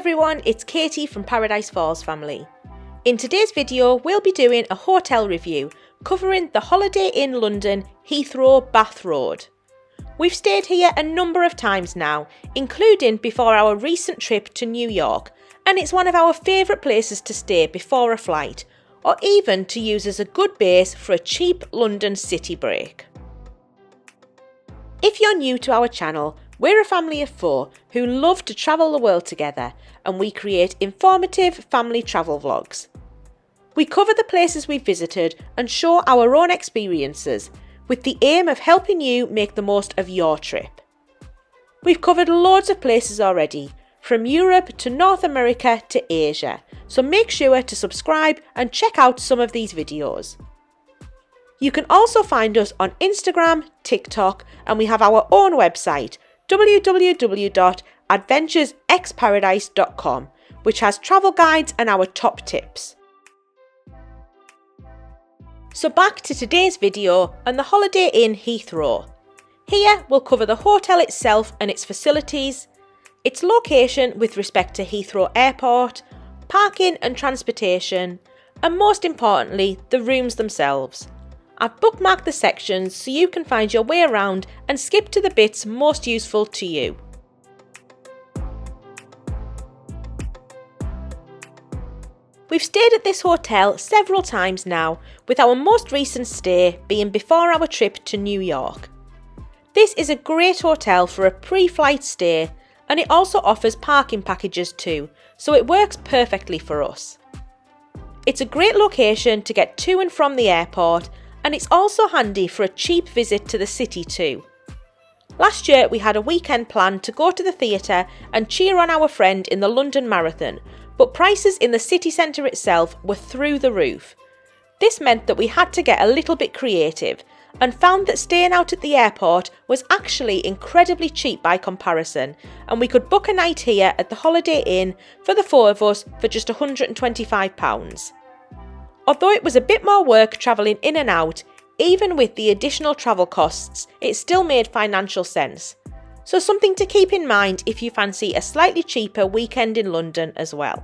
everyone, it's Katie from Paradise Falls family. In today's video, we'll be doing a hotel review covering the Holiday Inn London Heathrow Bath Road. We've stayed here a number of times now, including before our recent trip to New York, and it's one of our favourite places to stay before a flight, or even to use as a good base for a cheap London city break. If you're new to our channel, we're a family of 4 who love to travel the world together, and we create informative family travel vlogs. We cover the places we've visited and show our own experiences, with the aim of helping you make the most of your trip. We've covered loads of places already, from Europe to North America to Asia, so make sure to subscribe and check out some of these videos. You can also find us on Instagram, TikTok, and we have our own website, www.adventuresxparadise.com, which has travel guides and our top tips. So back to today's video on the Holiday Inn Heathrow. Here we'll cover the hotel itself and its facilities, its location with respect to Heathrow Airport, parking and transportation, and most importantly, the rooms themselves. I've bookmarked the sections so you can find your way around and skip to the bits most useful to you. We've stayed at this hotel several times now, with our most recent stay being before our trip to New York. This is a great hotel for a pre-flight stay, and it also offers parking packages too, so it works perfectly for us. It's a great location to get to and from the airport, and it's also handy for a cheap visit to the city too. Last year we had a weekend plan to go to the theatre and cheer on our friend in the London Marathon, but prices in the city centre itself were through the roof. This meant that we had to get a little bit creative, and found that staying out at the airport was actually incredibly cheap by comparison, and we could book a night here at the Holiday Inn for the 4 of us for just £125. Although it was a bit more work travelling in and out, even with the additional travel costs, it still made financial sense. So something to keep in mind if you fancy a slightly cheaper weekend in London as well.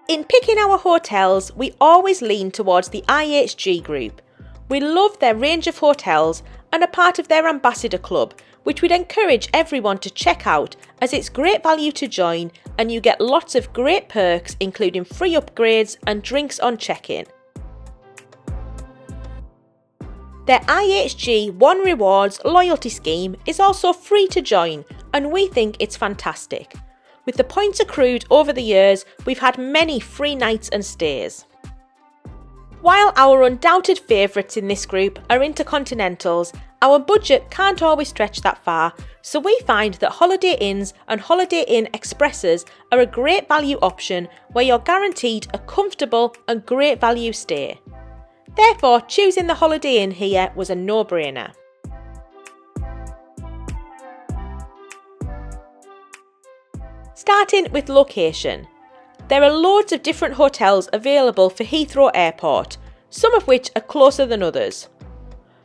In picking our hotels, we always lean towards the IHG group. We love their range of hotels and are part of their ambassador club, which we'd encourage everyone to check out as it's great value to join and you get lots of great perks including free upgrades and drinks on check-in. Their IHG One Rewards loyalty scheme is also free to join, and we think it's fantastic. With the points accrued over the years, we've had many free nights and stays. While our undoubted favourites in this group are intercontinentals, our budget can't always stretch that far, so we find that Holiday Inns and Holiday Inn Expresses are a great value option where you're guaranteed a comfortable and great value stay. Therefore, choosing the Holiday Inn here was a no-brainer. Starting with location. There are loads of different hotels available for Heathrow Airport, some of which are closer than others.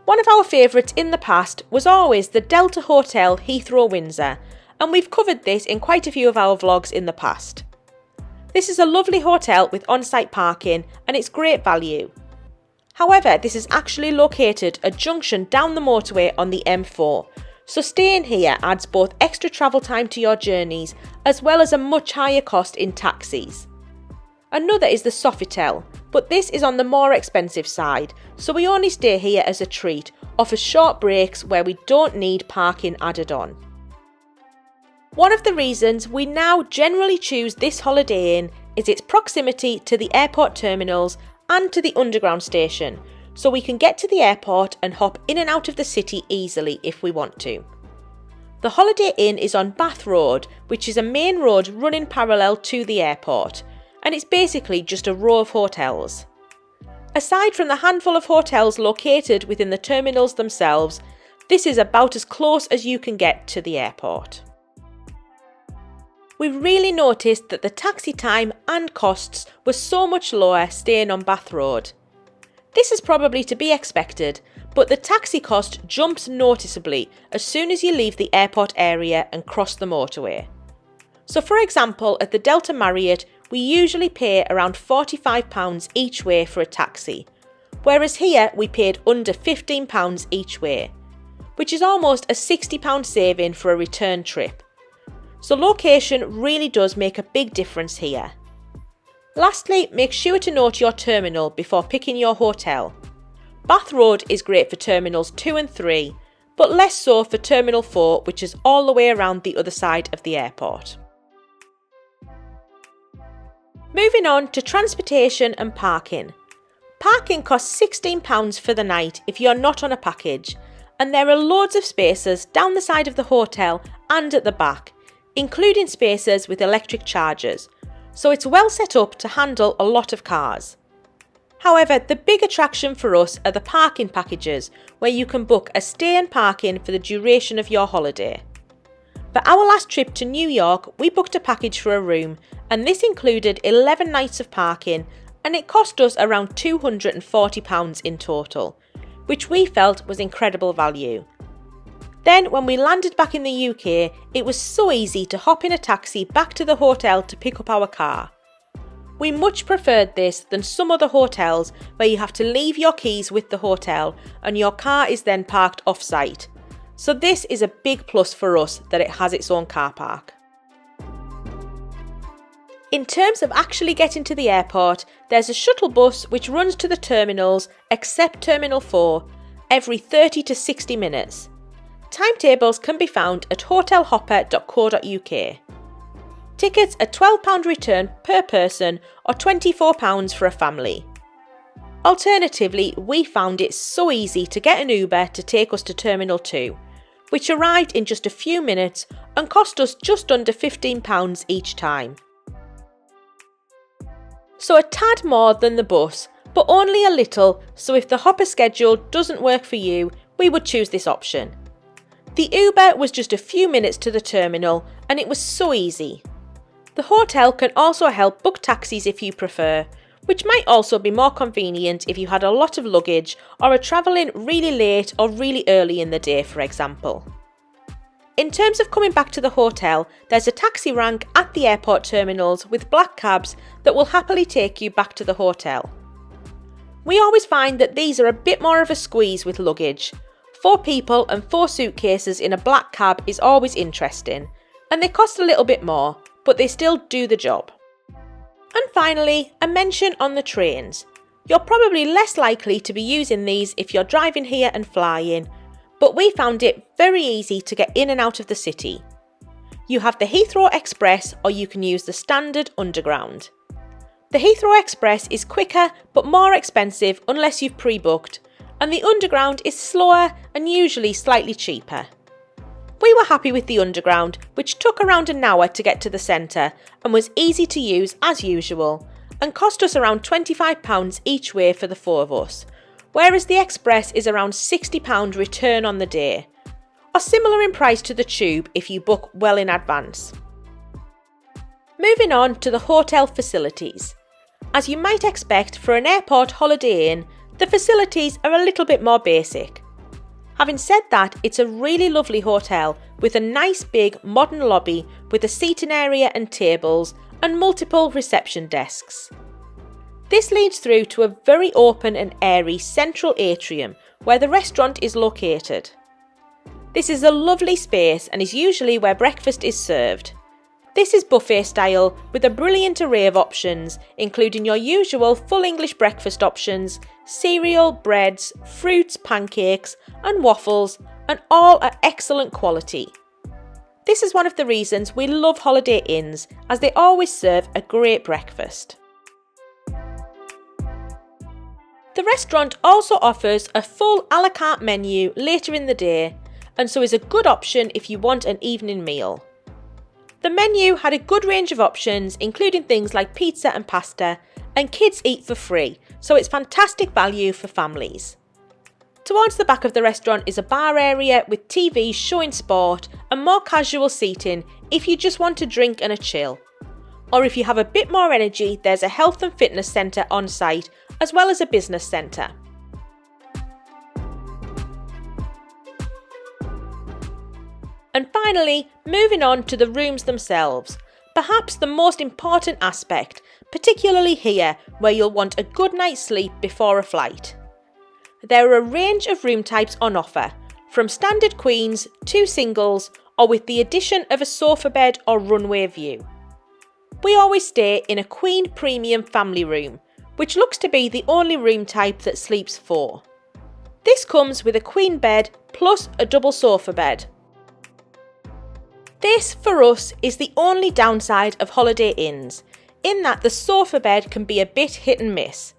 One of our favourites in the past was always the Delta Hotel Heathrow Windsor, and we've covered this in quite a few of our vlogs in the past. This is a lovely hotel with on-site parking and it's great value. However, this is actually located a junction down the motorway on the M4, so staying here adds both extra travel time to your journeys as well as a much higher cost in taxis. Another is the Sofitel, but this is on the more expensive side, so we only stay here as a treat, offers short breaks where we don't need parking added on. One of the reasons we now generally choose this Holiday Inn is its proximity to the airport terminals and to the underground station, so we can get to the airport and hop in and out of the city easily if we want to. The Holiday Inn is on Bath Road, which is a main road running parallel to the airport, and it's basically just a row of hotels. Aside from the handful of hotels located within the terminals themselves, this is about as close as you can get to the airport. We really noticed that the taxi time and costs were so much lower staying on Bath Road. This is probably to be expected, but the taxi cost jumps noticeably as soon as you leave the airport area and cross the motorway. So for example, at the Delta Marriott, we usually pay around £45 each way for a taxi, whereas here we paid under £15 each way, which is almost a £60 saving for a return trip. So location really does make a big difference here. Lastly, make sure to note your terminal before picking your hotel. Bath Road is great for terminals 2 and 3, but less so for terminal 4, which is all the way around the other side of the airport. Moving on to transportation and parking. Parking costs £16 for the night if you're not on a package, and there are loads of spaces down the side of the hotel and at the back, including spaces with electric chargers, so it's well set up to handle a lot of cars. However, the big attraction for us are the parking packages, where you can book a stay and parking for the duration of your holiday. For our last trip to New York, we booked a package for a room, and this included 11 nights of parking, and it cost us around £240 in total, which we felt was incredible value. Then when we landed back in the UK, it was so easy to hop in a taxi back to the hotel to pick up our car. We much preferred this than some other hotels where you have to leave your keys with the hotel and your car is then parked off-site. So this is a big plus for us that it has its own car park. In terms of actually getting to the airport, there's a shuttle bus which runs to the terminals, except Terminal 4, every 30 to 60 minutes. Timetables can be found at hotelhopper.co.uk. Tickets are £12 return per person or £24 for a family. Alternatively, we found it so easy to get an Uber to take us to Terminal 2, which arrived in just a few minutes and cost us just under £15 each time. So a tad more than the bus, but only a little, so if the hopper schedule doesn't work for you, we would choose this option. The Uber was just a few minutes to the terminal and it was so easy. The hotel can also help book taxis if you prefer, which might also be more convenient if you had a lot of luggage or are travelling really late or really early in the day, for example. In terms of coming back to the hotel, there's a taxi rank at the airport terminals with black cabs that will happily take you back to the hotel. We always find that these are a bit more of a squeeze with luggage. 4 people and 4 suitcases in a black cab is always interesting, and they cost a little bit more, but they still do the job. And finally, a mention on the trains. You're probably less likely to be using these if you're driving here and flying, but we found it very easy to get in and out of the city. You have the Heathrow Express, or you can use the standard Underground. The Heathrow Express is quicker but more expensive unless you've pre-booked, and the Underground is slower and usually slightly cheaper. We were happy with the Underground, which took around an hour to get to the centre and was easy to use as usual, and cost us around £25 each way for the 4 of us, whereas the Express is around £60 return on the day, or similar in price to the Tube if you book well in advance. Moving on to the hotel facilities. As you might expect for an airport Holiday Inn, the facilities are a little bit more basic. Having said that, it's a really lovely hotel with a nice big modern lobby with a seating area and tables and multiple reception desks. This leads through to a very open and airy central atrium where the restaurant is located. This is a lovely space and is usually where breakfast is served. This is buffet style with a brilliant array of options, including your usual full English breakfast options, cereal, breads, fruits, pancakes and waffles, and all are excellent quality. This is one of the reasons we love Holiday Inns, as they always serve a great breakfast. The restaurant also offers a full a la carte menu later in the day, and so is a good option if you want an evening meal. The menu had a good range of options, including things like pizza and pasta, and kids eat for free, so it's fantastic value for families. Towards the back of the restaurant is a bar area with TVs showing sport and more casual seating if you just want to drink and a chill. Or if you have a bit more energy, there's a health and fitness centre on site, as well as a business centre. And finally, moving on to the rooms themselves. perhaps the most important aspect, particularly here where you'll want a good night's sleep before a flight. There are a range of room types on offer, from standard queens to singles or with the addition of a sofa bed or runway view. We always stay in a queen premium family room, which looks to be the only room type that sleeps 4. This comes with a queen bed plus a double sofa bed. This, for us, is the only downside of Holiday Inns, in that the sofa bed can be a bit hit and miss.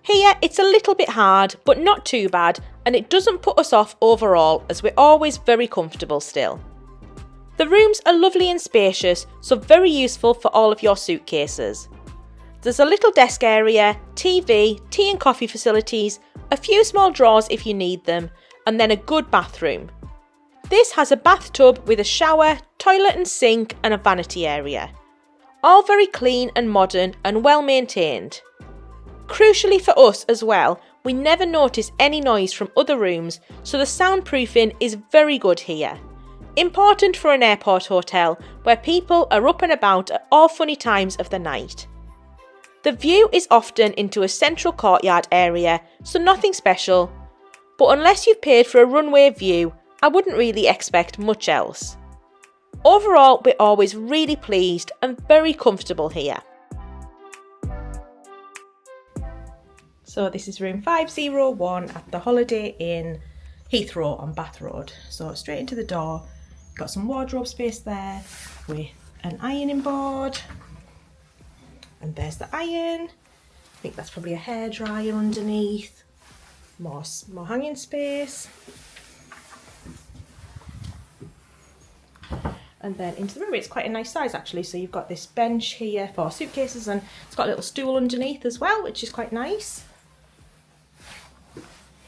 Here it's a little bit hard, but not too bad, and it doesn't put us off overall as we're always very comfortable still. The rooms are lovely and spacious, so very useful for all of your suitcases. There's a little desk area, TV, tea and coffee facilities, a few small drawers if you need them, and then a good bathroom. This has a bathtub with a shower, toilet and sink and a vanity area. All very clean and modern and well maintained. Crucially for us as well, we never notice any noise from other rooms, so the soundproofing is very good here. Important for an airport hotel where people are up and about at all funny times of the night. The view is often into a central courtyard area, so nothing special, but unless you've paid for a runway view, I wouldn't really expect much else. Overall, we're always really pleased and very comfortable here. So this is room 501 at the Holiday Inn, Heathrow on Bath Road. So straight into the door, got some wardrobe space there with an ironing board. And there's the iron. I think that's probably a hairdryer underneath. More hanging space. And then into the room, it's quite a nice size actually. So you've got this bench here for suitcases and it's got a little stool underneath as well, which is quite nice.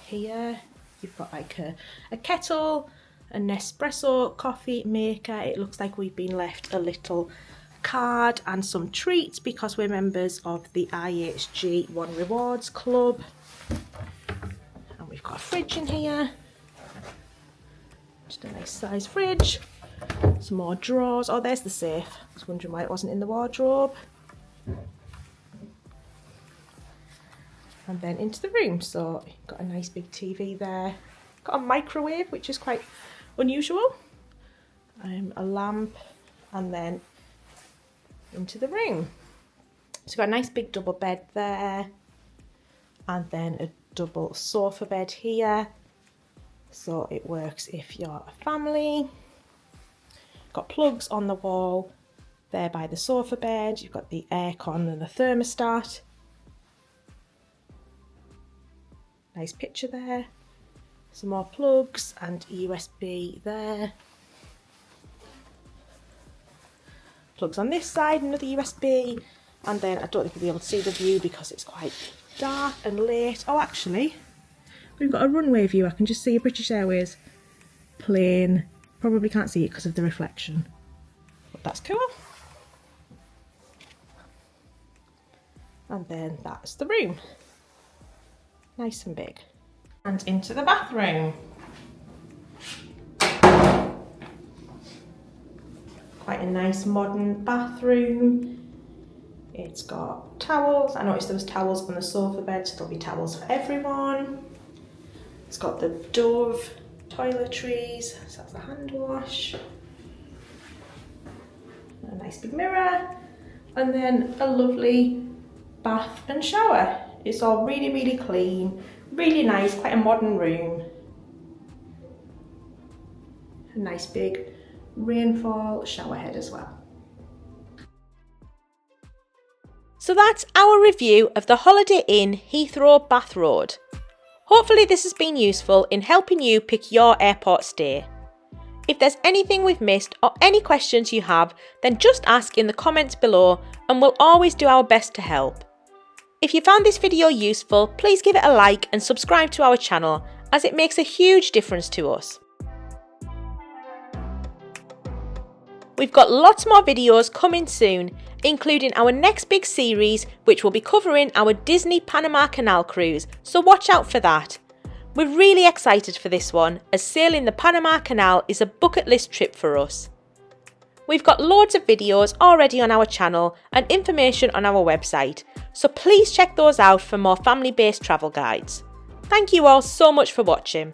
Here you've got like a kettle, a Nespresso coffee maker. It looks like we've been left a little card and some treats because we're members of the IHG One Rewards Club. And we've got a fridge in here. Just a nice size fridge. Some more drawers. Oh, there's the safe. I was wondering why it wasn't in the wardrobe. And then into the room. So got a nice big TV there. Got a microwave, which is quite unusual. A lamp, and then into the room. So got a nice big double bed there, and then a double sofa bed here. So it works if you're a family. Got plugs on the wall there by the sofa bed. You've got the aircon and the thermostat. Nice picture there. Some more plugs and USB there. Plugs on this side, another USB. And then I don't think you'll be able to see the view because it's quite dark and late. Oh, actually, we've got a runway view. I can just see a British Airways plane. Probably can't see it because of the reflection, but that's cool. And then that's the room. Nice and big. And into the bathroom. Quite a nice modern bathroom. It's got towels. I noticed there was towels on the sofa bed, so there'll be towels for everyone. It's got the Dove toiletries, so that's the hand wash. A nice big mirror. And then a lovely bath and shower. It's all really, really clean, really nice, quite a modern room. A nice big rainfall shower head as well. So that's our review of the Holiday Inn Heathrow Bath Road. Hopefully this has been useful in helping you pick your airport stay. If there's anything we've missed or any questions you have, then just ask in the comments below and we'll always do our best to help. If you found this video useful, please give it a like and subscribe to our channel as it makes a huge difference to us. We've got lots more videos coming soon, including our next big series which will be covering our Disney Panama Canal cruise, so watch out for that. We're really excited for this one as sailing the Panama Canal is a bucket list trip for us. We've got loads of videos already on our channel and information on our website, so please check those out for more family-based travel guides. Thank you all so much for watching.